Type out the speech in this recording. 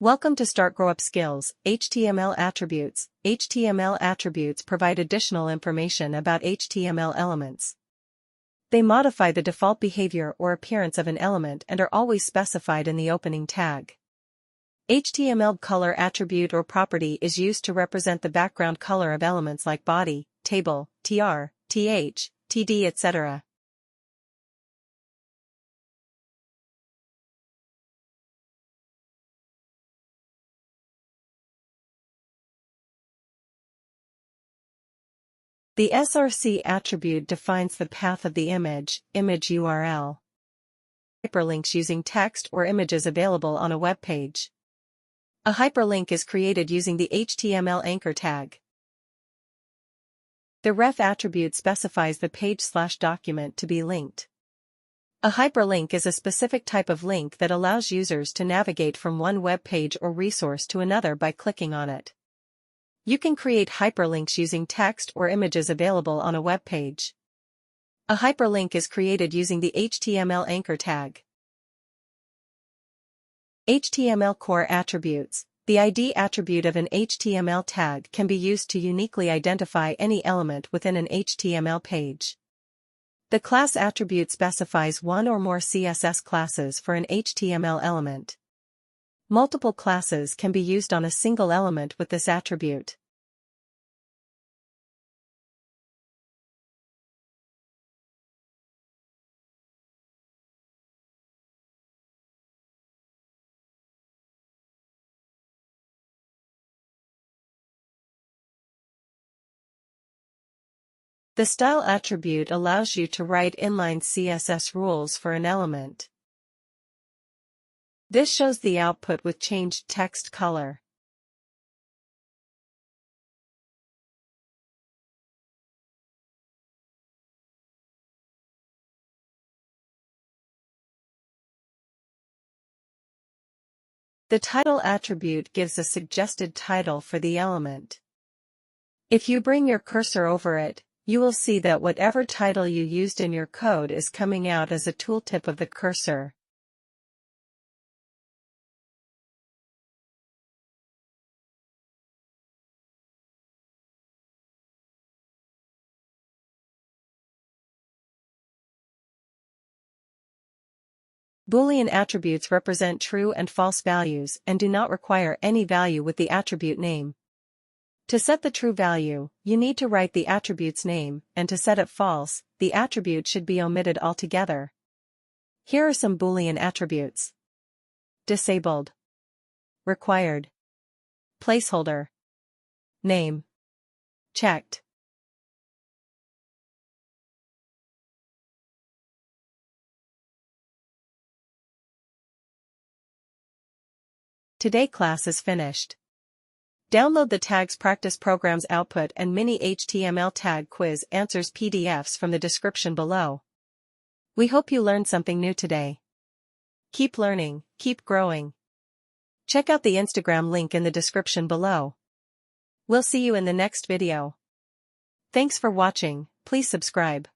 Welcome to Start Grow Up Skills, HTML Attributes. HTML attributes provide additional information about HTML elements. They modify the default behavior or appearance of an element and are always specified in the opening tag. HTML color attribute or property is used to represent the background color of elements like body, table, tr, th, td, etc. The src attribute defines the path of the image URL. Hyperlinks using text or images available on a web page. A hyperlink is created using the HTML anchor tag. The href attribute specifies the page/document to be linked. A hyperlink is a specific type of link that allows users to navigate from one web page or resource to another by clicking on it. You can create hyperlinks using text or images available on a web page. A hyperlink is created using the HTML anchor tag. HTML core attributes. The ID attribute of an HTML tag can be used to uniquely identify any element within an HTML page. The class attribute specifies one or more CSS classes for an HTML element. Multiple classes can be used on a single element with this attribute. The style attribute allows you to write inline CSS rules for an element. This shows the output with changed text color. The title attribute gives a suggested title for the element. If you bring your cursor over it, you will see that whatever title you used in your code is coming out as a tooltip of the cursor. Boolean attributes represent true and false values and do not require any value with the attribute name. To set the true value, you need to write the attribute's name, and to set it false, the attribute should be omitted altogether. Here are some Boolean attributes. Disabled. Required. Placeholder. Name. Checked. Today class is finished. Download the Tags Practice Program's output and mini HTML tag quiz answers PDFs from the description below. We hope you learned something new today. Keep learning, keep growing. Check out the Instagram link in the description below. We'll see you in the next video. Thanks for watching, please subscribe.